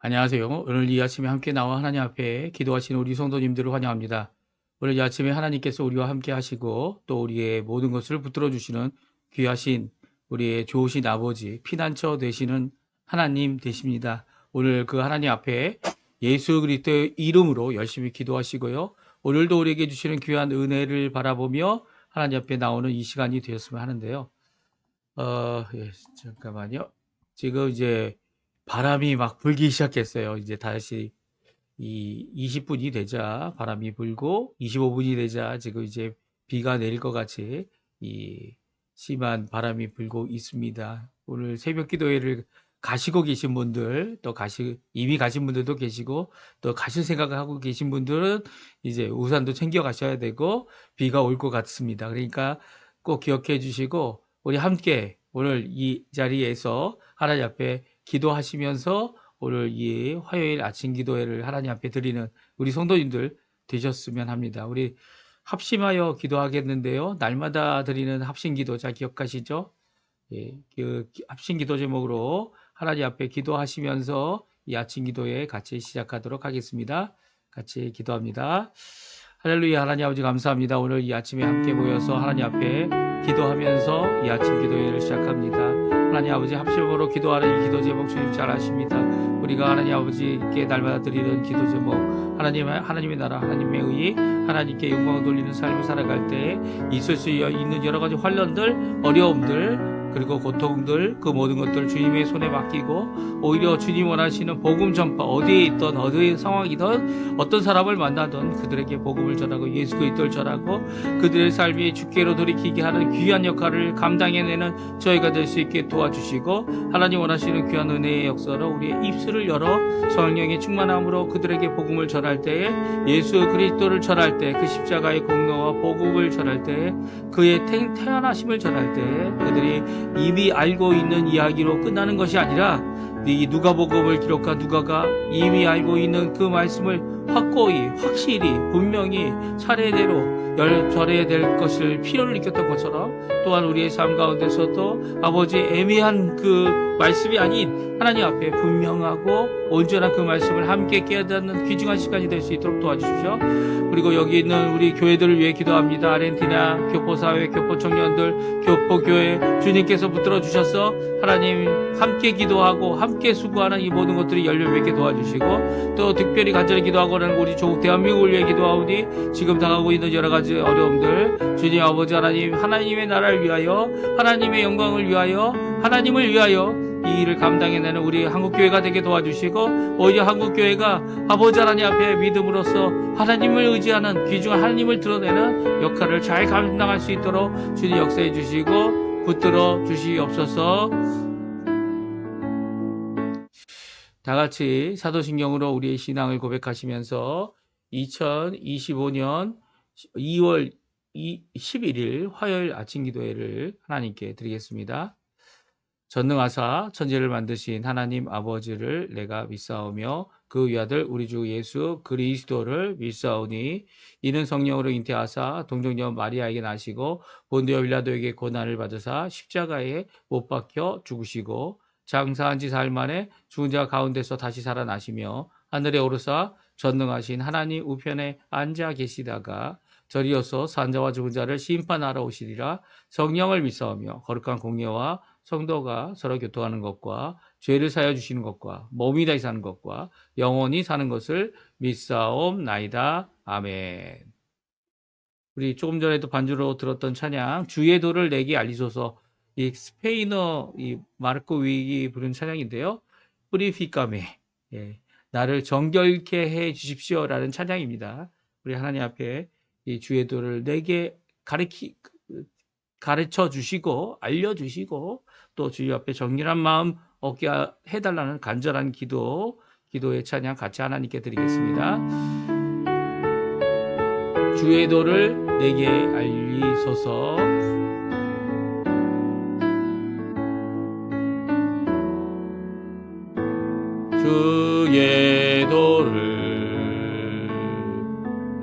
안녕하세요. 오늘 이 아침에 함께 나와 하나님 앞에 기도하시는 우리 성도님들을 환영합니다. 오늘 이 아침에 하나님께서 우리와 함께 하시고 또 우리의 모든 것을 붙들어 주시는 귀하신 우리의 좋으신 아버지, 피난처 되시는 하나님 되십니다. 오늘 그 하나님 앞에 예수 그리스도의 이름으로 열심히 기도하시고요. 오늘도 우리에게 주시는 귀한 은혜를 바라보며 하나님 앞에 나오는 이 시간이 되었으면 하는데요. 잠깐만요. 지금 이제 바람이 막 불기 시작했어요. 이제 다시 이 20분이 되자 바람이 불고 25분이 되자 지금 이제 비가 내릴 것 같이 이 심한 바람이 불고 있습니다. 오늘 새벽 기도회를 가시고 계신 분들, 또 이미 가신 분들도 계시고, 또 가실 생각을 하고 계신 분들은 이제 우산도 챙겨 가셔야 되고, 비가 올 것 같습니다. 그러니까 꼭 기억해 주시고, 우리 함께 오늘 이 자리에서 하나님 앞에 기도하시면서 오늘 이 화요일 아침 기도회를 하나님 앞에 드리는 우리 성도님들 되셨으면 합니다. 우리 합심하여 기도하겠는데요. 날마다 드리는 합심 기도 잘 기억하시죠? 예, 그 합심 기도 제목으로 하나님 앞에 기도하시면서 이 아침 기도회 같이 시작하도록 하겠습니다. 같이 기도합니다. 할렐루야. 하나님 아버지 감사합니다. 오늘 이 아침에 함께 모여서 하나님 앞에 기도하면서 이 아침 기도회를 시작합니다. 하나님 아버지 합심으로 기도하는 이 기도 제목 주님 잘 아십니다. 우리가 하나님 아버지께 날마다 드리는 기도 제목 하나님의 나라 하나님의 의 하나님께 영광을 돌리는 삶을 살아갈 때 있을 수 있는 여러 가지 환란들 어려움들 그리고 고통들 그 모든 것들을 주님의 손에 맡기고 오히려 주님 원하시는 복음 전파 어디에 있던 어디의 상황이든 어떤 사람을 만나든 그들에게 복음을 전하고 예수 그리스도를 전하고 그들의 삶이 주께로 돌이키게 하는 귀한 역할을 감당해내는 저희가 될 수 있게 도와주시고 하나님 원하시는 귀한 은혜의 역사로 우리의 입술을 열어 성령의 충만함으로 그들에게 복음을 전할 때에 예수 그리스도를 전할 때 그 십자가의 공로와 복음을 전할 때 그의 태어나심을 전할 때 그들이 이미 알고 있는 이야기로 끝나는 것이 아니라 이 누가복음을 기록한 누가가 이미 알고 있는 그 말씀을 확고히 확실히 분명히 차례대로 전해야 될 것을 필요를 느꼈던 것처럼 또한 우리의 삶 가운데서도 아버지의 애매한 그 말씀이 아닌 하나님 앞에 분명하고 온전한 그 말씀을 함께 깨닫는 귀중한 시간이 될 수 있도록 도와주십시오. 그리고 여기 있는 우리 교회들을 위해 기도합니다. 아르헨티나 교포사회, 교포청년들, 교포교회 주님께서 붙들어 주셔서 하나님 함께 기도하고 함께 수고하는 이 모든 것들이 열려 맺게 도와주시고 또 특별히 간절히 기도하고는 우리 조국 대한민국을 위해 기도하오니 지금 당하고 있는 여러 가지 어려움들 주님 아버지 하나님 하나님의 나라를 위하여 하나님의 영광을 위하여 하나님을 위하여 이 일을 감당해내는 우리 한국교회가 되게 도와주시고 오히려 한국교회가 아버지 하나님 앞에 믿음으로써 하나님을 의지하는 귀중한 하나님을 드러내는 역할을 잘 감당할 수 있도록 주님 역사해 주시고 붙들어 주시옵소서. 다 같이 사도신경으로 우리의 신앙을 고백하시면서 2025년 2월 11일 화요일 아침 기도회를 하나님께 드리겠습니다. 전능하사 천지를 만드신 하나님 아버지를 내가 믿사오며 그 위아들 우리 주 예수 그리스도를 믿사오니 이는 성령으로 잉태하사 동정녀 마리아에게 나시고 본디오 빌라도에게 고난을 받으사 십자가에 못 박혀 죽으시고 장사한 지 사흘 만에 죽은 자 가운데서 다시 살아나시며 하늘에 오르사 전능하신 하나님 우편에 앉아 계시다가 저리어서 산자와 죽은 자를 심판하러 오시리라. 성령을 믿사오며 거룩한 공예와 성도가 서로 교통하는 것과 죄를 사여 주시는 것과 몸이 다시 사는 것과 영원히 사는 것을 믿사옵나이다. 아멘. 우리 조금 전에도 반주로 들었던 찬양 주의 도를 내게 알리소서. 이 스페인어 이 마르코 위기 부른 찬양인데요. 뿌리피카메 나를 정결케 해 주십시오라는 찬양입니다. 우리 하나님 앞에 이 주의 도를 내게 가르쳐 주시고 알려주시고 또 주님 앞에 정결한 마음 얻게 해달라는 간절한 기도의 찬양 같이 하나님께 드리겠습니다. 주의 도를 내게 알리소서. 주의 도를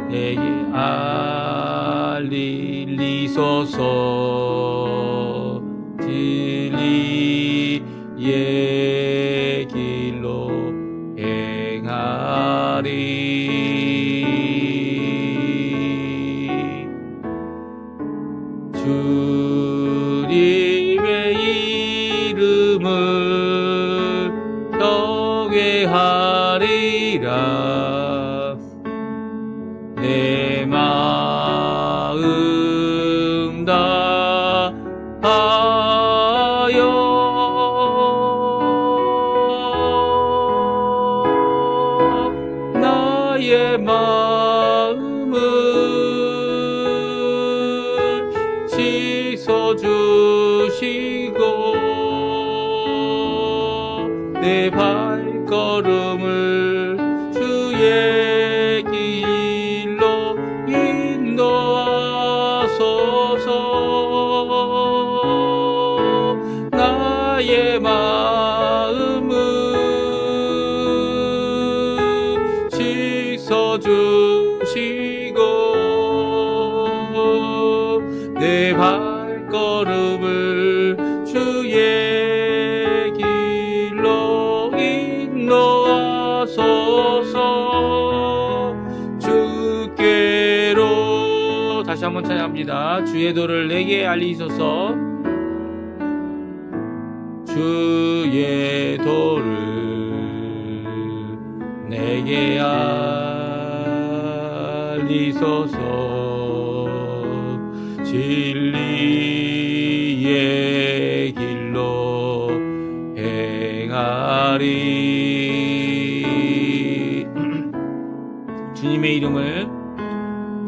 내게 알리소서. 진리의 길로 주님의 이름을 경외하리라. 내 마음 다하여 나의 마음을 씻어주시고 내 발걸음을 주의 길로 인도하소서. 나의 마음을 씻어주시고 내 발걸음을 주의 길로 인도하소서. 주께로 다시 한번 찬양합니다. 주의 도를 내게 알리소서. 주의 도를 내게 알리소서. 진리의 길로 행하리.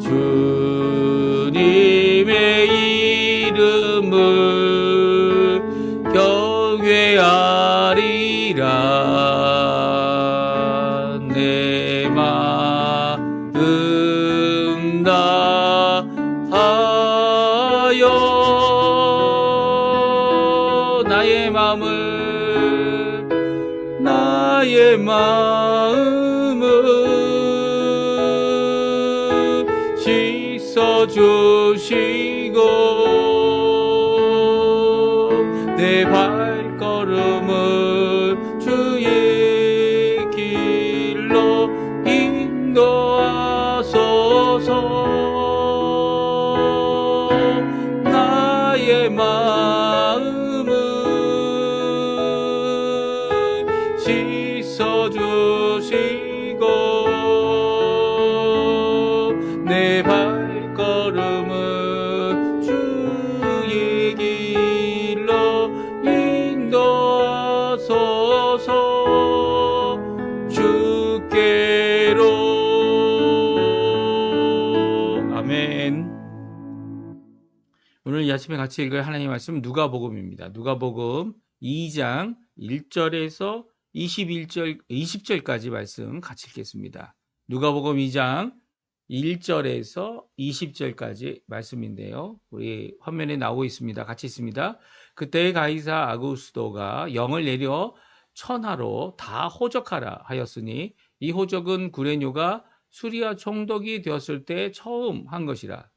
주님의 이름을 경외하리라. 내 마음 다하여 나의 마음을 씻어주시고 내 발걸음을 주의 길로 인도하소서. 나의 마음을 씻어주시고 내 발걸음을 주의 길로 인도하소서. 주께로. 아멘. 오늘 이 아침에 같이 읽을 하나님의 말씀 누가복음입니다. 누가복음 2장 1절에서 20절까지 말씀 같이 읽겠습니다. 누가복음 2장 1절에서 20절까지 말씀인데요. 우리 화면에 나오고 있습니다. 같이 있습니다. 그때 가이사 아구스도가 영을 내려 천하로 다 호적하라 하였으니 이 호적은 구레뇨가 수리아 총독이 되었을 때 처음 한 것이라.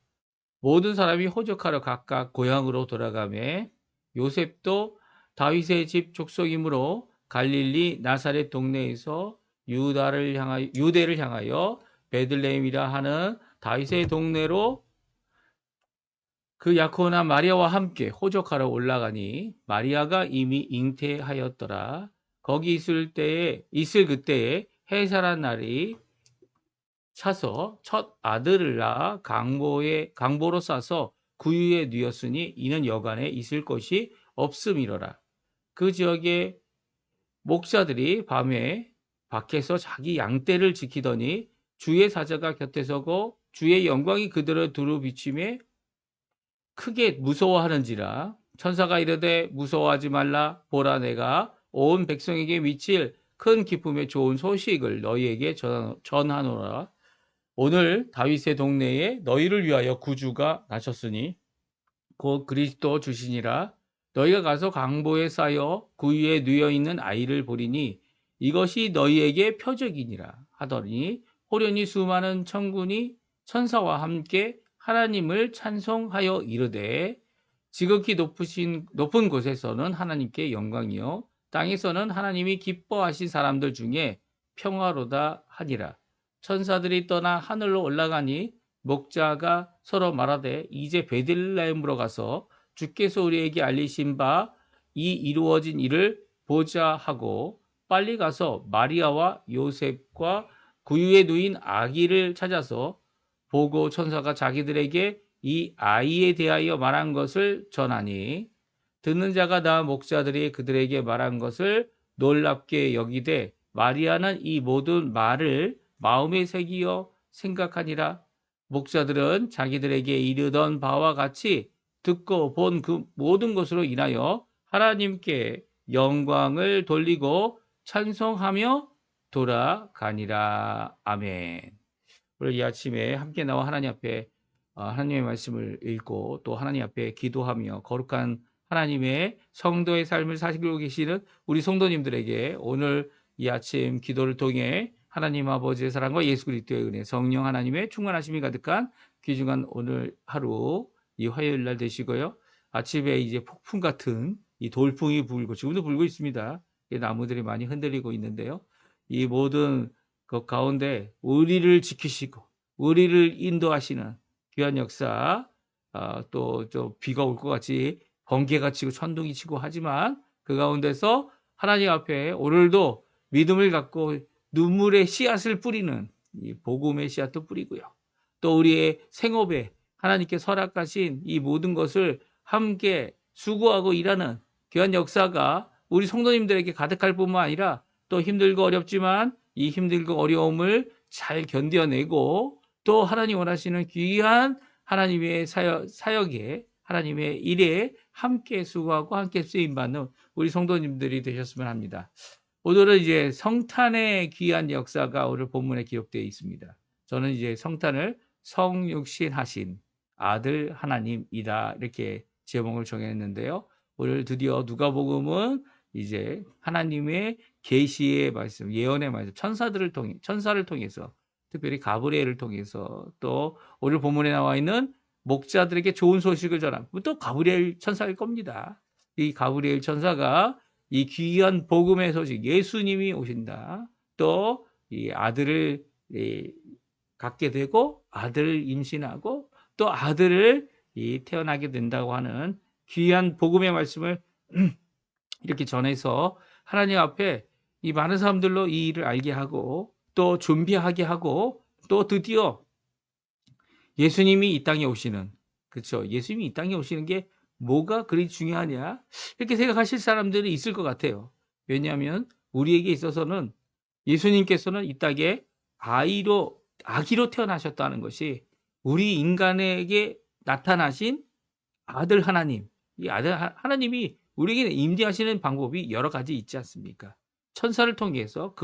모든 사람이 호적하러 각각 고향으로 돌아가매 요셉도 다윗의 집 족속이므로 갈릴리 나사렛 동네에서 유대를 향하여 베들레헴이라 하는 다윗의 동네로 그 약혼한 마리아와 함께 호적하러 올라가니 마리아가 이미 잉태하였더라. 거기 있을 그때에 해살한 날이 차서 첫 아들을 낳아 강보로 싸서 구유에 뉘었으니 이는 여간에 있을 곳이 없음이로라. 그 지역의 목자들이 밤에 밖에서 자기 양떼를 지키더니 주의 사자가 곁에 서고 주의 영광이 그들을 두루 비추매 크게 무서워하는지라. 천사가 이르되 무서워하지 말라. 보라, 내가 온 백성에게 미칠 큰 기쁨의 좋은 소식을 너희에게 전하노라. 오늘 다윗의 동네에 너희를 위하여 구주가 나셨으니 곧 그리스도 주시니라. 너희가 가서 강보에 쌓여 구유에 누워 있는 아이를 보리니 이것이 너희에게 표적이니라 하더니 호련히 수많은 천군이 천사와 함께 하나님을 찬송하여 이르되 지극히 높은 곳에서는 하나님께 영광이요 땅에서는 하나님이 기뻐하신 사람들 중에 평화로다 하니라. 천사들이 떠나 하늘로 올라가니 목자가 서로 말하되 이제 베들레헴으로 가서 주께서 우리에게 알리신 바 이 이루어진 일을 보자 하고 빨리 가서 마리아와 요셉과 구유에 누인 아기를 찾아서 보고 천사가 자기들에게 이 아이에 대하여 말한 것을 전하니 듣는 자가 다 목자들이 그들에게 말한 것을 놀랍게 여기되 마리아는 이 모든 말을 마음에 새기어 생각하니라. 목자들은 자기들에게 이르던 바와 같이 듣고 본 그 모든 것으로 인하여 하나님께 영광을 돌리고 찬송하며 돌아가니라. 아멘. 오늘 이 아침에 함께 나와 하나님 앞에 하나님의 말씀을 읽고 또 하나님 앞에 기도하며 거룩한 하나님의 성도의 삶을 사시고 계시는 우리 성도님들에게 오늘 이 아침 기도를 통해 하나님 아버지의 사랑과 예수 그리스도의 은혜, 성령 하나님의 충만하심이 가득한 귀중한 오늘 하루 이 화요일 날 되시고요. 아침에 이제 폭풍 같은 이 돌풍이 불고 지금도 불고 있습니다. 나무들이 많이 흔들리고 있는데요. 이 모든 그 가운데 우리를 지키시고 우리를 인도하시는 귀한 역사, 또 좀 비가 올 것 같이 번개가 치고 천둥이 치고 하지만 그 가운데서 하나님 앞에 오늘도 믿음을 갖고 눈물의 씨앗을 뿌리는 이 복음의 씨앗도 뿌리고요. 또 우리의 생업에 하나님께 허락하신 이 모든 것을 함께 수고하고 일하는 귀한 역사가 우리 성도님들에게 가득할 뿐만 아니라 또 힘들고 어렵지만 이 힘들고 어려움을 잘 견뎌내고 또 하나님 원하시는 귀한 하나님의 사역에 하나님의 일에 함께 수고하고 함께 쓰임받는 우리 성도님들이 되셨으면 합니다. 오늘은 이제 성탄의 귀한 역사가 오늘 본문에 기록되어 있습니다. 저는 이제 성탄을 성육신하신 아들 하나님이다 이렇게 제목을 정했는데요. 오늘 드디어 누가복음은 이제 하나님의 계시의 말씀, 예언의 말씀, 천사를 통해서 특별히 가브리엘을 통해서 또 오늘 본문에 나와 있는 목자들에게 좋은 소식을 전하고 또 가브리엘 천사일 겁니다. 이 가브리엘 천사가 이 귀한 복음의 소식, 예수님이 오신다. 또 이 아들을 갖게 되고 아들을 임신하고 또 아들을 태어나게 된다고 하는 귀한 복음의 말씀을 이렇게 전해서 하나님 앞에 이 많은 사람들로 이 일을 알게 하고 또 준비하게 하고 또 드디어 예수님이 이 땅에 오시는, 그렇죠? 예수님이 이 땅에 오시는 게 뭐가 그리 중요하냐? 이렇게 생각하실 사람들이 있을 것 같아요. 왜냐하면 우리에게 있어서는 예수님께서는 이 땅에 아기로 태어나셨다는 것이 우리 인간에게 나타나신 아들 하나님, 이 아들 하나님이 우리에게 임재하시는 방법이 여러 가지 있지 않습니까? 천사를 통해서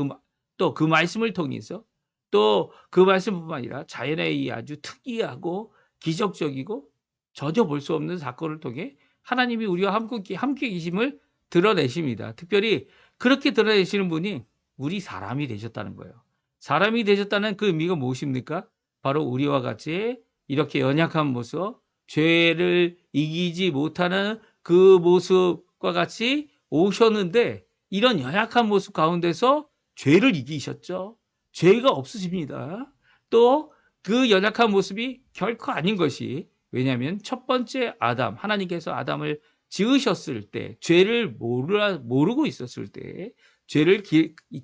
또 그 말씀을 통해서 또 그 말씀뿐만 아니라 자연의 이 아주 특이하고 기적적이고 전혀 볼 수 없는 사건을 통해 하나님이 우리와 함께 계심을 드러내십니다. 특별히 그렇게 드러내시는 분이 우리 사람이 되셨다는 거예요. 사람이 되셨다는 그 의미가 무엇입니까? 바로 우리와 같이 이렇게 연약한 모습, 죄를 이기지 못하는 그 모습과 같이 오셨는데 이런 연약한 모습 가운데서 죄를 이기셨죠. 죄가 없으십니다. 또 그 연약한 모습이 결코 아닌 것이, 왜냐하면 첫 번째 아담, 하나님께서 아담을 지으셨을 때 죄를 모르고 있었을 때 죄를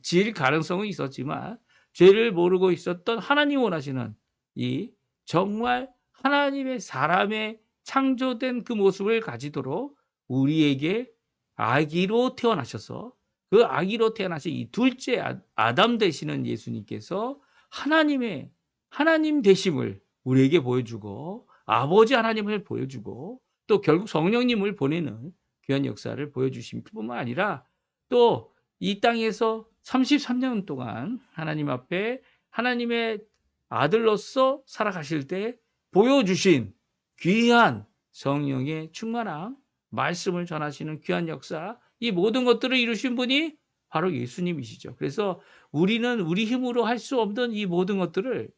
지을 가능성은 있었지만 죄를 모르고 있었던 하나님 원하시는 이 정말 하나님의 사람의 창조된 그 모습을 가지도록 우리에게 아기로 태어나셔서 그 아기로 태어나신 이 둘째 아담 되시는 예수님께서 하나님 되심을 우리에게 보여주고 아버지 하나님을 보여주고 또 결국 성령님을 보내는 귀한 역사를 보여주신 뿐만 아니라 또 이 땅에서 33년 동안 하나님 앞에 하나님의 아들로서 살아가실 때 보여주신 귀한 성령의 충만함, 말씀을 전하시는 귀한 역사, 이 모든 것들을 이루신 분이 바로 예수님이시죠. 그래서 우리는 우리 힘으로 할 수 없는 이 모든 것들을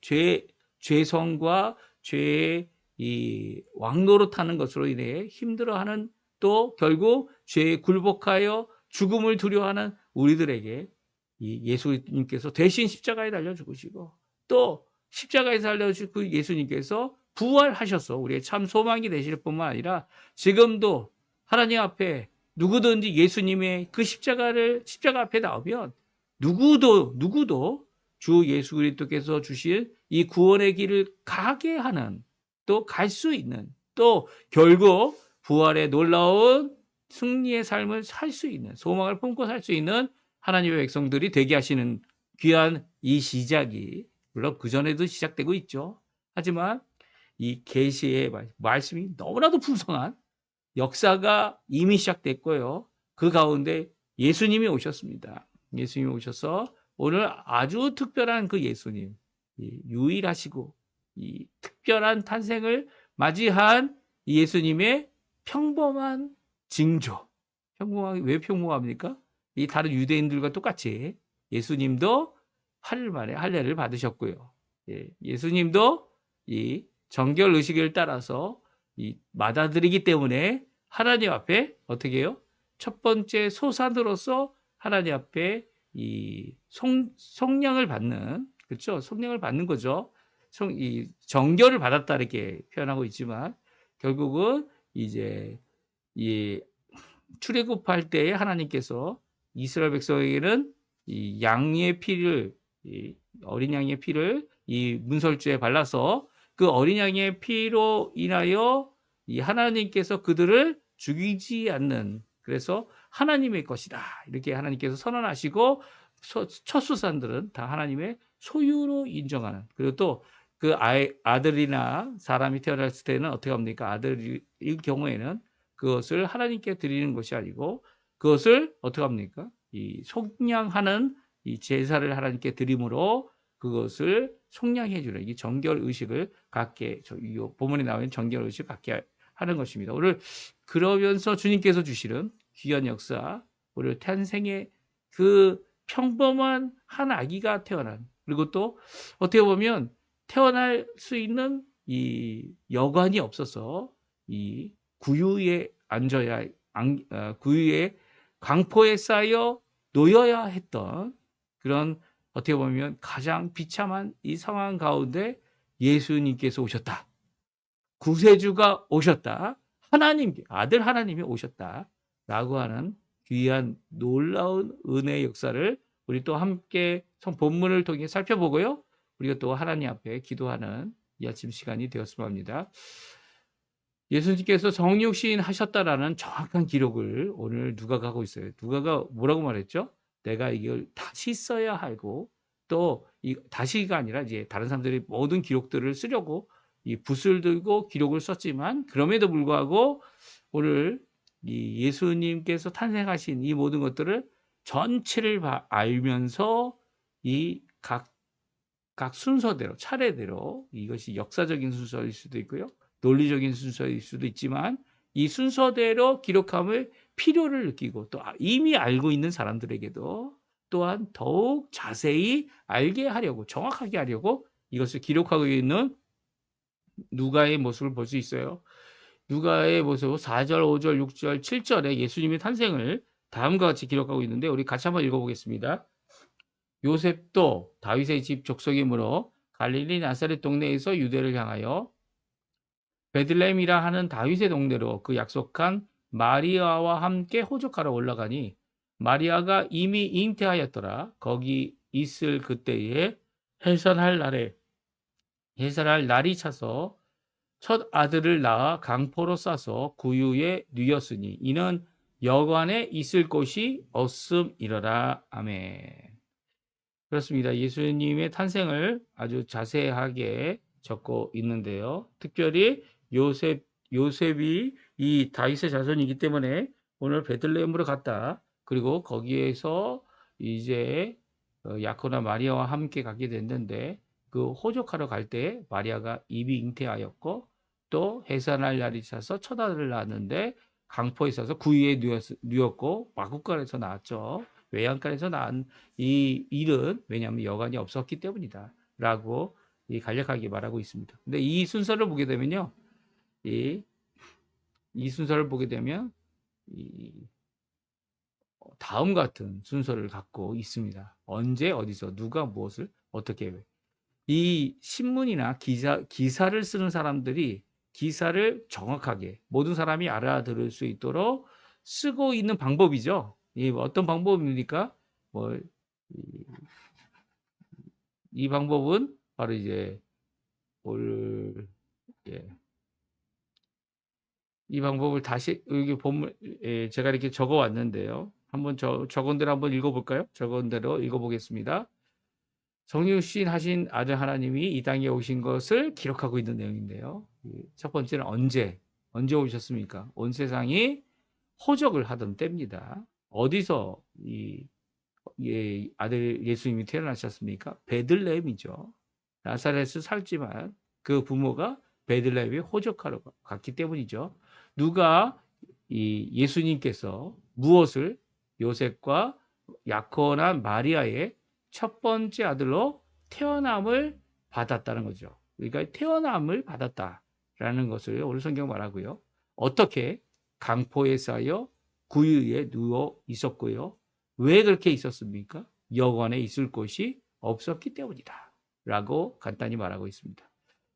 죄성과 죄의 이 왕노릇하는 것으로 인해 힘들어하는 또 결국 죄에 굴복하여 죽음을 두려워하는 우리들에게 이 예수님께서 대신 십자가에 달려 죽으시고 또 십자가에서 살려주신 그 예수님께서 부활하셔서 우리의 참 소망이 되실 뿐만 아니라 지금도 하나님 앞에 누구든지 예수님의 그 십자가 앞에 나오면 누구도 주 예수 그리스도께서 주신 이 구원의 길을 가게 하는, 또 갈 수 있는, 또 결국 부활의 놀라운 승리의 삶을 살 수 있는, 소망을 품고 살 수 있는 하나님의 백성들이 되게 하시는 귀한 이 시작이 물론 그전에도 시작되고 있죠. 하지만 이 계시의 말씀이 너무나도 풍성한 역사가 이미 시작됐고요. 그 가운데 예수님이 오셨습니다. 예수님이 오셔서 오늘 아주 특별한 그 예수님, 유일하시고 이 특별한 탄생을 맞이한 예수님의 평범한 징조. 왜 평범합니까? 이 다른 유대인들과 똑같이 예수님도 8일 만에 할례를 받으셨고요. 예수님도 이 정결 의식을 따라서 받아들이기 때문에 하나님 앞에 어떻게 해요? 첫 번째 소산으로서 하나님 앞에 이 성령을 받는, 그렇죠? 성령을 받는 거죠. 이 정결을 받았다 이렇게 표현하고 있지만 결국은 이제 이 출애굽할 때에 하나님께서 이스라엘 백성에게는 이 양의 피를, 이 어린 양의 피를 이 문설주에 발라서 그 어린 양의 피로 인하여 이 하나님께서 그들을 죽이지 않는, 그래서 하나님의 것이다 이렇게 하나님께서 선언하시고 첫 수산들은 다 하나님의 소유로 인정하는, 그리고 또 그 아들이나 사람이 태어났을 때는 어떻게 합니까? 아들일 경우에는 그것을 하나님께 드리는 것이 아니고 그것을 어떻게 합니까? 이 속량하는 이 제사를 하나님께 드림으로 그것을 속량해 주는 이 정결 의식을 갖게, 이 본문에 나오는 정결 의식을 갖게 하는 것입니다. 오늘 그러면서 주님께서 주시는 귀한 역사, 오늘 탄생의 그 평범한 한 아기가 태어난, 그리고 또 어떻게 보면 태어날 수 있는 이 여관이 없어서 이 구유에 앉아야, 구유에 강포에 쌓여 놓여야 했던 그런, 어떻게 보면 가장 비참한 이 상황 가운데 예수님께서 오셨다. 구세주가 오셨다. 아들 하나님이 오셨다. 라고 하는 귀한 놀라운 은혜의 역사를 우리 또 함께 본문을 통해 살펴보고요. 우리가 또 하나님 앞에 기도하는 이 아침 시간이 되었으면 합니다. 예수님께서 성육신 하셨다라는 정확한 기록을 오늘 누가가 하고 있어요. 누가가 뭐라고 말했죠? 내가 이걸 다시 써야 하고, 또 다시가 아니라 이제 다른 사람들이 모든 기록들을 쓰려고 이 붓을 들고 기록을 썼지만, 그럼에도 불구하고 오늘 이 예수님께서 탄생하신 이 모든 것들을 전체를 알면서 이 각 순서대로, 차례대로, 이것이 역사적인 순서일 수도 있고요, 논리적인 순서일 수도 있지만 이 순서대로 기록함을 필요를 느끼고, 또 이미 알고 있는 사람들에게도 또한 더욱 자세히 알게 하려고, 정확하게 하려고 이것을 기록하고 있는 누가의 모습을 볼 수 있어요. 누가의 모습 4절, 5절, 6절, 7절에 예수님의 탄생을 다음과 같이 기록하고 있는데 우리 같이 한번 읽어보겠습니다. 요셉도 다윗의 집 족속이므로 갈릴리 나사렛 동네에서 유대를 향하여 베들레헴이라 하는 다윗의 동네로 그 약속한 마리아와 함께 호적하러 올라가니, 마리아가 이미 잉태하였더라. 거기 있을 그때에 해산할 날이 차서 첫 아들을 낳아 강포로 싸서 구유에 뉘었으니 이는 여관에 있을 곳이 없음이러라. 아멘. 그렇습니다. 예수님의 탄생을 아주 자세하게 적고 있는데요. 특별히 요셉이 이 다윗의 자손이기 때문에 오늘 베들레헴으로 갔다. 그리고 거기에서 이제 야코나 마리아와 함께 가게 됐는데, 그 호적하러 갈 때 마리아가 이미 잉태하였고 또 해산할 날이 차서 첫 아들을 낳았는데 강포에 있어서 구유에 뉘었고 마구간에서 낳았죠. 외양간에서 낳은 이 일은 왜냐하면 여관이 없었기 때문이다 라고 간략하게 말하고 있습니다. 근데 이 순서를 보게 되면요, 이 순서를 보게 되면 다음 같은 순서를 갖고 있습니다. 언제, 어디서, 누가 무엇을 어떻게 이 신문이나 기사를 쓰는 사람들이 기사를 정확하게 모든 사람이 알아들을 수 있도록 쓰고 있는 방법이죠. 이 어떤 방법입니까? 뭐, 이 방법은 바로 이제 올, 예. 이 방법을 다시 여기 본문 제가 이렇게 적어 왔는데요. 한번 적은 대로 한번 읽어볼까요? 적은 대로 읽어보겠습니다. 성육신 하신 아들 하나님이 이 땅에 오신 것을 기록하고 있는 내용인데요. 첫 번째는 언제 오셨습니까? 온 세상이 호적을 하던 때입니다. 어디서 이 아들 예수님이 태어나셨습니까? 베들레헴이죠. 나사렛을 살지만 그 부모가 베들레헴에 호적하러 갔기 때문이죠. 누가 이 예수님께서 무엇을 요셉과 약혼한 마리아의 첫 번째 아들로 태어남을 받았다는 거죠. 그러니까 태어남을 받았다라는 것을 오늘 성경 말하고요. 어떻게 강포에 쌓여 구유에 누워 있었고요. 왜 그렇게 있었습니까? 여관에 있을 곳이 없었기 때문이다. 라고 간단히 말하고 있습니다.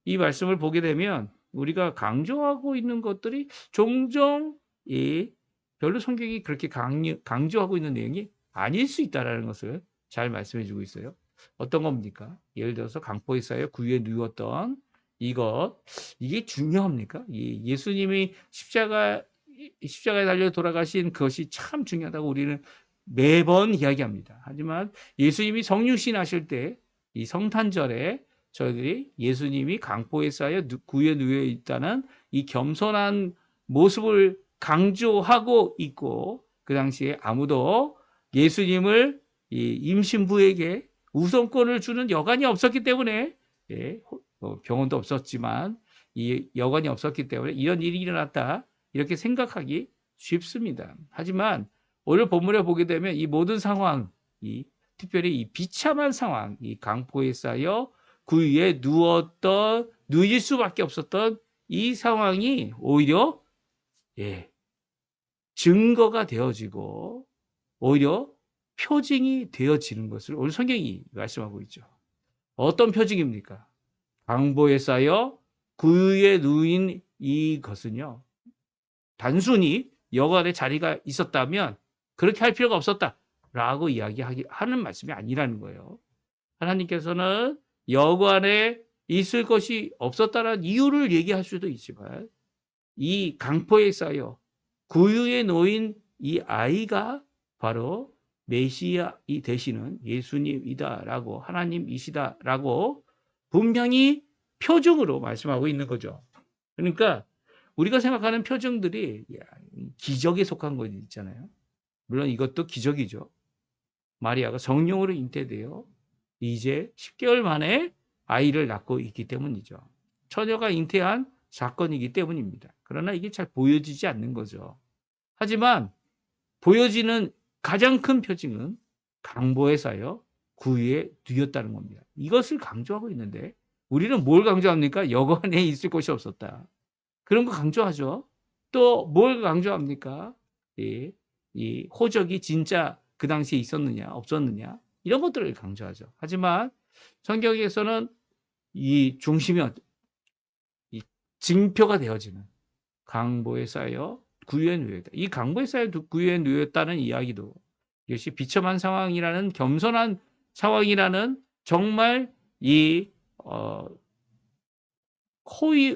이 말씀을 보게 되면 우리가 강조하고 있는 것들이 종종 별로 성경이 그렇게 강조하고 있는 내용이 아닐 수 있다는 것을 잘 말씀해 주고 있어요. 어떤 겁니까? 예를 들어서 강포에 쌓여 구유에 누웠던 이게 중요합니까? 예수님이 십자가에 달려 돌아가신 그것이 참 중요하다고 우리는 매번 이야기합니다. 하지만 예수님이 성육신 하실 때 이 성탄절에 저희들이 예수님이 강포에 쌓여 구유에 누워 있다는 이 겸손한 모습을 강조하고 있고 그 당시에 아무도 예수님을 임신부에게 우선권을 주는 여관이 없었기 때문에 병원도 없었지만 이 여관이 없었기 때문에 이런 일이 일어났다 이렇게 생각하기 쉽습니다. 하지만 오늘 본문에 보게 되면 이 모든 상황, 특별히 이 비참한 상황, 이 강포에 쌓여 구유에 누일 수밖에 없었던 이 상황이 오히려 증거가 되어지고 오히려 표징이 되어지는 것을 오늘 성경이 말씀하고 있죠. 어떤 표징입니까? 강보에 쌓여 구유에 누인 이것은요. 단순히 여관에 자리가 있었다면 그렇게 할 필요가 없었다라고 이야기하는 말씀이 아니라는 거예요. 하나님께서는 여관에 있을 것이 없었다는 이유를 얘기할 수도 있지만 이 강포에 쌓여 구유에 놓인 이 아이가 바로 메시아이 되시는 예수님이다라고 하나님이시다라고 분명히 표징으로 말씀하고 있는 거죠. 그러니까 우리가 생각하는 표징들이 기적에 속한 것 있잖아요. 물론 이것도 기적이죠. 마리아가 성령으로 잉태되어 이제 10개월 만에 아이를 낳고 있기 때문이죠. 처녀가 잉태한 사건이기 때문입니다. 그러나 이게 잘 보여지지 않는 거죠. 하지만 보여지는 가장 큰 표징은 강보에 쌓여 구유에 누였다는 겁니다. 이것을 강조하고 있는데 우리는 뭘 강조합니까? 여관에 있을 곳이 없었다. 그런 거 강조하죠. 또 뭘 강조합니까? 이 호적이 진짜 그 당시에 있었느냐 없었느냐 이런 것들을 강조하죠. 하지만 성경에서는 이 중심이 이 징표가 되어지는 강보에 쌓여 구유에 누였다. 이 강보에 쌓여 구유에 누였다는 이야기도 이것이 비참한 상황이라는 겸손한 상황이라는 정말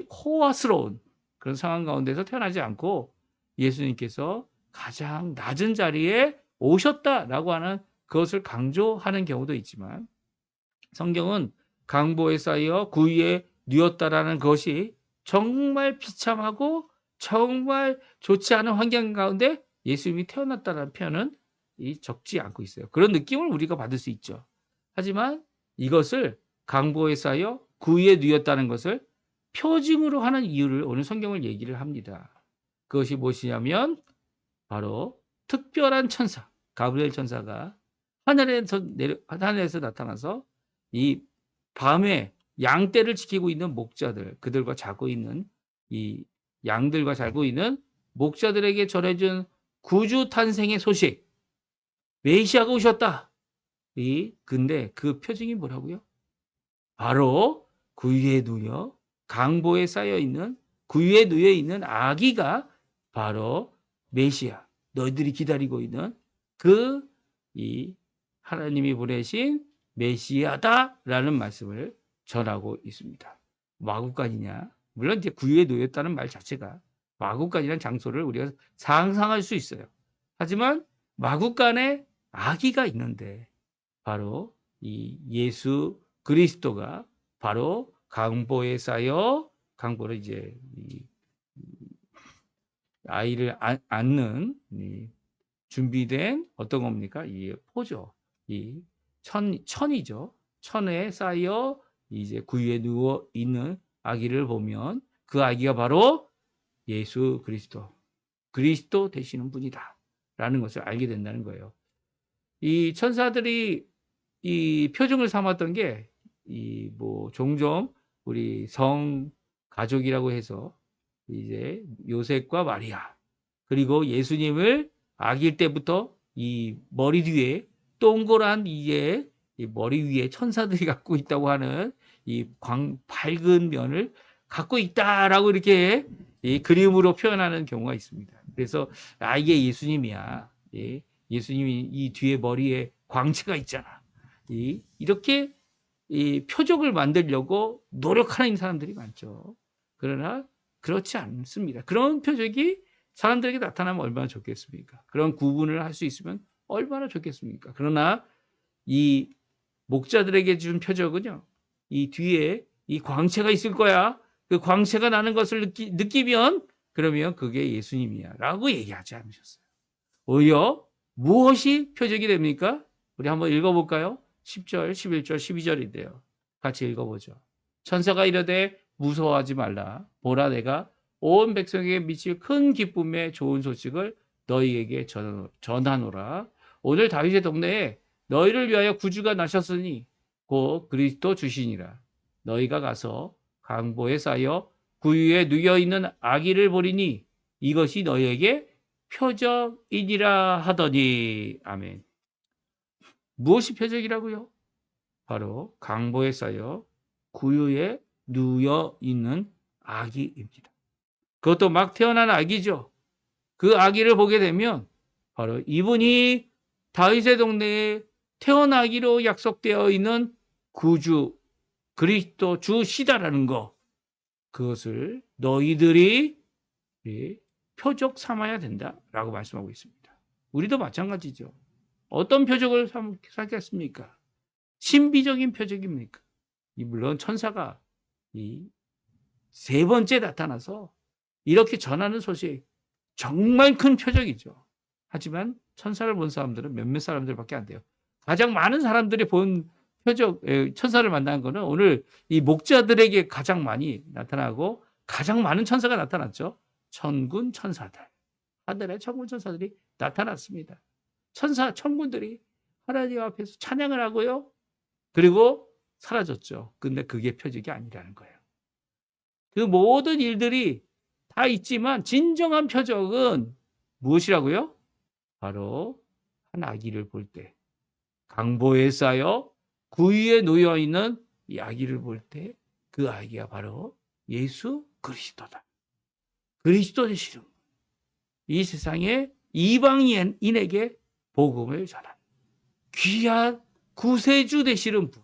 호화스러운 그런 상황 가운데서 태어나지 않고 예수님께서 가장 낮은 자리에 오셨다라고 하는 그것을 강조하는 경우도 있지만 성경은 강보에 쌓여 구유에 누였다라는 것이 정말 비참하고 정말 좋지 않은 환경 가운데 예수님이 태어났다는 표현은 적지 않고 있어요. 그런 느낌을 우리가 받을 수 있죠. 하지만 이것을 강보에 쌓여 구유에 누였다는 것을 표징으로 하는 이유를 오늘 성경을 얘기를 합니다. 그것이 무엇이냐면 바로 특별한 천사, 가브리엘 천사가 하늘에서 나타나서 이 밤에 양떼를 지키고 있는 목자들, 그들과 자고 있는 이 양들과 자고 있는 목자들에게 전해준 구주 탄생의 소식, 메시아가 오셨다. 근데 그 표징이 뭐라고요? 바로 구유에 누여 강보에 쌓여 있는 구유에 누여 있는 아기가 바로 메시아, 너희들이 기다리고 있는 그 이 하나님이 보내신 메시아다라는 말씀을 전하고 있습니다. 마구간이냐? 물론 이제 구유에 놓였다는 말 자체가 마구간이라는 장소를 우리가 상상할 수 있어요. 하지만 마구간에 아기가 있는데 바로 이 예수 그리스도가 바로 강보에 쌓여 강보를 이제 이 아이를 안는 준비된 어떤 겁니까? 이 포죠. 이 천이죠. 천에 쌓여 이제 구유에 누워 있는 아기를 보면 그 아기가 바로 예수 그리스도 되시는 분이다라는 것을 알게 된다는 거예요. 이 천사들이 이 표징을 삼았던 게 이 뭐 종종 우리 성 가족이라고 해서 이제 요셉과 마리아 그리고 예수님을 아기일 때부터 이 머리 뒤에 동그란 이게 이 머리 위에 천사들이 갖고 있다고 하는 이 밝은 면을 갖고 있다라고 이렇게 이 그림으로 표현하는 경우가 있습니다. 그래서 이게 예수님이야. 예수님이 이 뒤에 머리에 광채가 있잖아. 이렇게 이 표적을 만들려고 노력하는 사람들이 많죠. 그러나 그렇지 않습니다. 그런 표적이 사람들에게 나타나면 얼마나 좋겠습니까? 그런 구분을 할 수 있으면 얼마나 좋겠습니까? 그러나 이 목자들에게 준 표적은요. 이 뒤에 이 광채가 있을 거야. 그 광채가 나는 것을 느끼면 그러면 그게 예수님이야 라고 얘기하지 않으셨어요. 오히려 무엇이 표적이 됩니까? 우리 한번 읽어볼까요? 10절, 11절, 12절인데요. 같이 읽어보죠. 천사가 이르되 무서워하지 말라. 보라 내가 온 백성에게 미칠 큰 기쁨의 좋은 소식을 너희에게 전하노라. 오늘 다윗의 동네에 너희를 위하여 구주가 나셨으니 곧 그리스도 주시니라. 너희가 가서 강보에 쌓여 구유에 누여 있는 아기를 보리니 이것이 너희에게 표적이니라 하더니 아멘. 무엇이 표적이라고요? 바로 강보에 쌓여 구유에 누여 있는 아기입니다. 그것도 막 태어난 아기죠. 그 아기를 보게 되면 바로 이분이 다윗의 동네에 태어나기로 약속되어 있는 구주 그리스도 주시다라는 거 그것을 너희들이 표적 삼아야 된다라고 말씀하고 있습니다. 우리도 마찬가지죠. 어떤 표적을 삼겠습니까? 신비적인 표적입니까? 물론 천사가 이 세 번째 나타나서 이렇게 전하는 소식 정말 큰 표적이죠. 하지만 천사를 본 사람들은 몇몇 사람들밖에 안 돼요. 가장 많은 사람들이 본 표적, 천사를 만난 거는 오늘 이 목자들에게 가장 많이 나타나고 가장 많은 천사가 나타났죠. 천군 천사들. 하늘의 천군 천사들이 나타났습니다. 천군들이 하나님 앞에서 찬양을 하고요. 그리고 사라졌죠. 근데 그게 표적이 아니라는 거예요. 그 모든 일들이 다 있지만 진정한 표적은 무엇이라고요? 바로 한 아기를 볼 때 강보에 쌓여 구유에 놓여 있는 이 아기를 볼 때 그 아기가 바로 예수 그리스도다. 그리스도 되시는 이 세상의 이방인에게 복음을 전하는 귀한 구세주 되시는 분.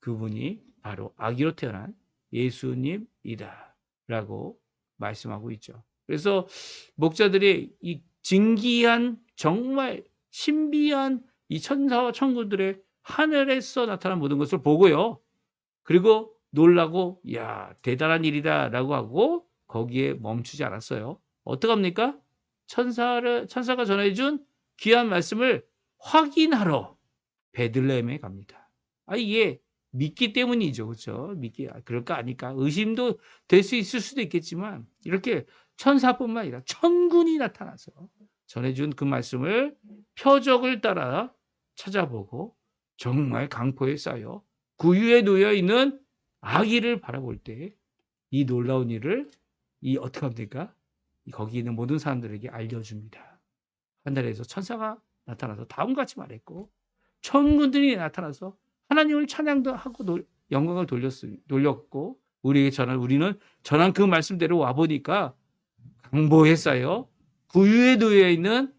그분이 바로 아기로 태어난 예수님이다 라고 말씀하고 있죠. 그래서 목자들이 이 진기한 정말 신비한 이 천사와 천군들의 하늘에서 나타난 모든 것을 보고요. 그리고 놀라고 야 대단한 일이다 라고 하고 거기에 멈추지 않았어요. 어떡합니까? 천사가 전해준 귀한 말씀을 확인하러 베들레헴에 갑니다. 이게 믿기 때문이죠. 그렇죠? 그럴까 아닐까? 의심도 될 수 있을 수도 있겠지만 이렇게 천사뿐만 아니라 천군이 나타나서 전해준 그 말씀을 표적을 따라 찾아보고 정말 강포에 쌓여 구유에 놓여 있는 아기를 바라볼 때 이 놀라운 일을 어떻게 합니까? 거기 있는 모든 사람들에게 알려줍니다. 하늘에서 천사가 나타나서 다음과 같이 말했고 천군들이 나타나서 하나님을 찬양도 하고 영광을 돌렸고 우리에게 우리는 전한 그 말씀대로 와보니까 강보에 쌓여 구유에 놓여 있는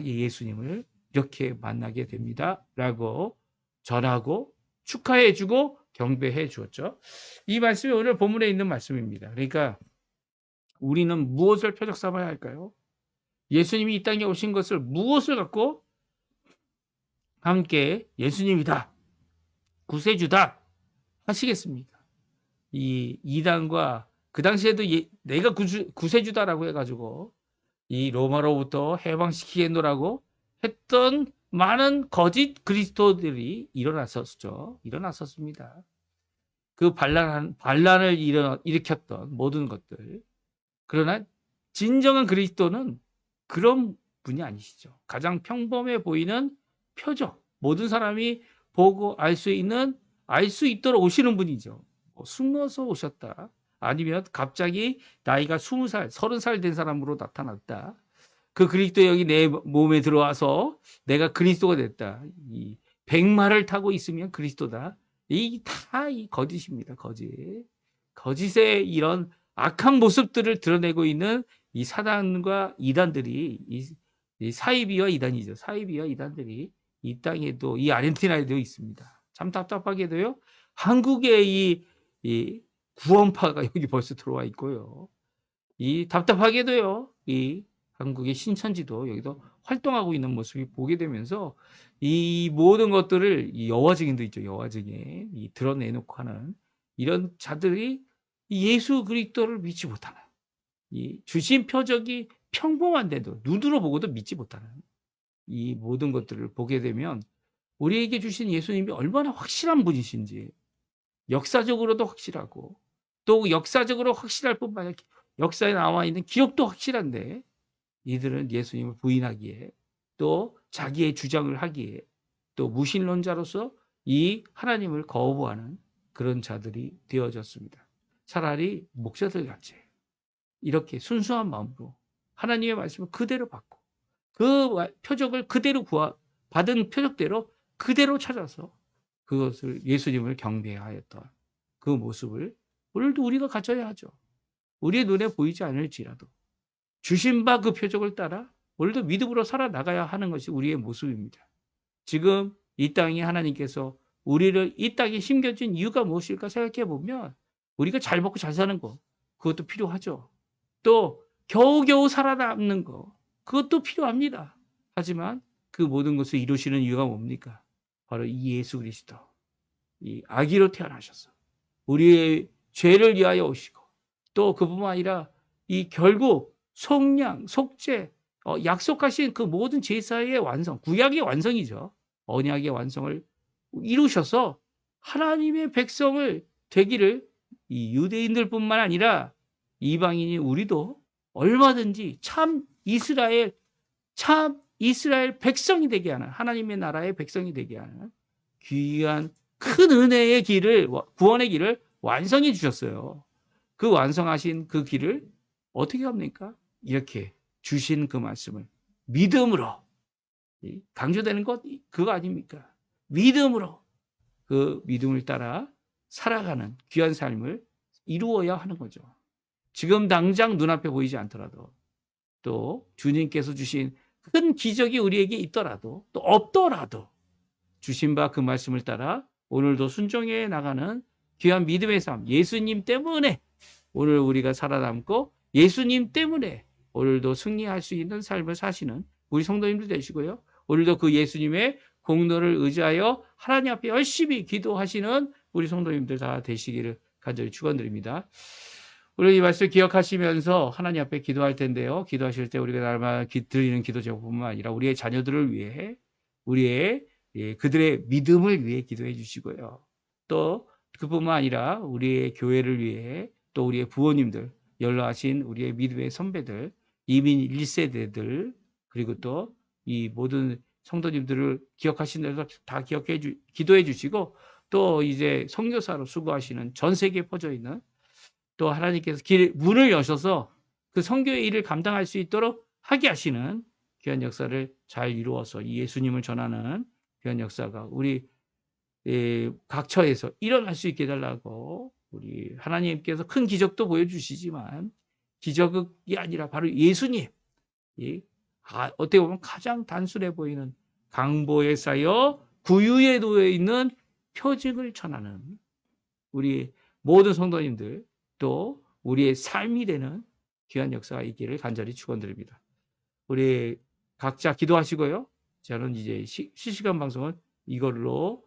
예수님을 이렇게 만나게 됩니다. 라고 전하고 축하해주고 경배해 주었죠. 이 말씀이 오늘 본문에 있는 말씀입니다. 그러니까 우리는 무엇을 표적 삼아야 할까요? 예수님이 이 땅에 오신 것을 무엇을 갖고 함께 예수님이다, 구세주다 하시겠습니까? 이 이단과 그 당시에도 내가 구세주다라고 해가지고 이 로마로부터 해방시키겠노라고 했던 많은 거짓 그리스도들이 일어났었습니다. 그 반란을 일으켰던 모든 것들. 그러나 진정한 그리스도는 그런 분이 아니시죠. 가장 평범해 보이는 표적, 모든 사람이 보고 알 수 있도록 오시는 분이죠. 숨어서 오셨다. 아니면 갑자기 나이가 20살, 30살 된 사람으로 나타났다. 그 그리스도 영이 내 몸에 들어와서 내가 그리스도가 됐다. 이 백마를 타고 있으면 그리스도다. 이 거짓입니다. 거짓의 이런 악한 모습들을 드러내고 있는 이 사단과 이단들이 이 사이비와 이단이죠. 사이비와 이단들이 이 땅에도 이 아르헨티나에도 있습니다. 참 답답하게도요. 한국의 이 구원파가 여기 벌써 들어와 있고요. 이 답답하게도요. 이 한국의 신천지도 여기도 활동하고 있는 모습이 보게 되면서 이 모든 것들을 이 여화증인도 있죠. 여화증에 이 드러내놓고 하는 이런 자들이 예수 그리스도를 믿지 못하는 이 주신 표적이 평범한데도 눈으로 보고도 믿지 못하는 이 모든 것들을 보게 되면 우리에게 주신 예수님이 얼마나 확실한 분이신지 역사적으로도 확실하고 또 역사적으로 확실할 뿐만 아니라 역사에 나와 있는 기록도 확실한데 이들은 예수님을 부인하기에 또 자기의 주장을 하기에 또 무신론자로서 이 하나님을 거부하는 그런 자들이 되어졌습니다. 차라리 목사들 같이 이렇게 순수한 마음으로 하나님의 말씀을 그대로 받고 그 표적을 그대로 받은 표적대로 그대로 찾아서 그것을 예수님을 경배하였던 그 모습을 오늘도 우리가 가져야 하죠. 우리의 눈에 보이지 않을지라도 주신 바 그 표적을 따라 오늘도 믿음으로 살아나가야 하는 것이 우리의 모습입니다. 지금 이 땅에 하나님께서 우리를 이 땅에 심겨준 이유가 무엇일까 생각해 보면 우리가 잘 먹고 잘 사는 거 그것도 필요하죠. 또 겨우겨우 살아남는 거 그것도 필요합니다. 하지만 그 모든 것을 이루시는 이유가 뭡니까? 바로 이 예수 그리스도 이 아기로 태어나셔서 우리의 죄를 위하여 오시고 또 그뿐만 아니라 이 결국 속량, 속죄, 약속하신 그 모든 제사의 완성, 구약의 완성이죠. 언약의 완성을 이루셔서 하나님의 백성을 되기를 이 유대인들뿐만 아니라 이방인이 우리도 얼마든지 참 이스라엘 백성이 되게 하는 하나님의 나라의 백성이 되게 하는 귀한 큰 은혜의 길을 구원의 길을 완성해 주셨어요. 그 완성하신 그 길을 어떻게 합니까? 이렇게 주신 그 말씀을 믿음으로 강조되는 것 그거 아닙니까? 믿음으로 그 믿음을 따라 살아가는 귀한 삶을 이루어야 하는 거죠. 지금 당장 눈앞에 보이지 않더라도 또 주님께서 주신 큰 기적이 우리에게 있더라도 또 없더라도 주신 바 그 말씀을 따라 오늘도 순종해 나가는 귀한 믿음의 삶 예수님 때문에 오늘 우리가 살아남고 예수님 때문에 오늘도 승리할 수 있는 삶을 사시는 우리 성도님들 되시고요. 오늘도 그 예수님의 공로를 의지하여 하나님 앞에 열심히 기도하시는 우리 성도님들 다 되시기를 간절히 축원드립니다. 우리 이 말씀 기억하시면서 하나님 앞에 기도할 텐데요. 기도하실 때 우리가 날마다 드리는 기도 제목뿐만 아니라 우리의 자녀들을 위해 우리의 그들의 믿음을 위해 기도해 주시고요. 또 그뿐만 아니라 우리의 교회를 위해 또 우리의 부모님들 연로하신 우리의 믿음의 선배들 이민 1세대들 그리고 또 이 모든 성도님들을 기억하신 데서 다 기도해 주시고 또 이제 선교사로 수고하시는 전 세계에 퍼져 있는 또 하나님께서 문을 여셔서 그 선교의 일을 감당할 수 있도록 하게 하시는 귀한 역사를 잘 이루어서 이 예수님을 전하는 귀한 역사가 우리 각 처에서 일어날 수 있게 해달라고 우리 하나님께서 큰 기적도 보여주시지만 기적이 아니라 바로 예수님 어떻게 보면 가장 단순해 보이는 강보에 쌓여 구유에 놓여 있는 표징을 전하는 우리 모든 성도님들 또 우리의 삶이 되는 귀한 역사가 있기를 간절히 축원드립니다. 우리 각자 기도하시고요. 저는 이제 실시간 방송은 이걸로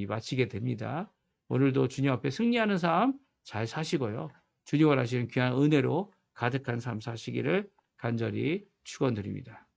마치게 됩니다. 오늘도 주님 앞에 승리하는 삶 잘 사시고요. 주님 원하시는 귀한 은혜로 가득한 삶 사시기를 간절히 축원드립니다.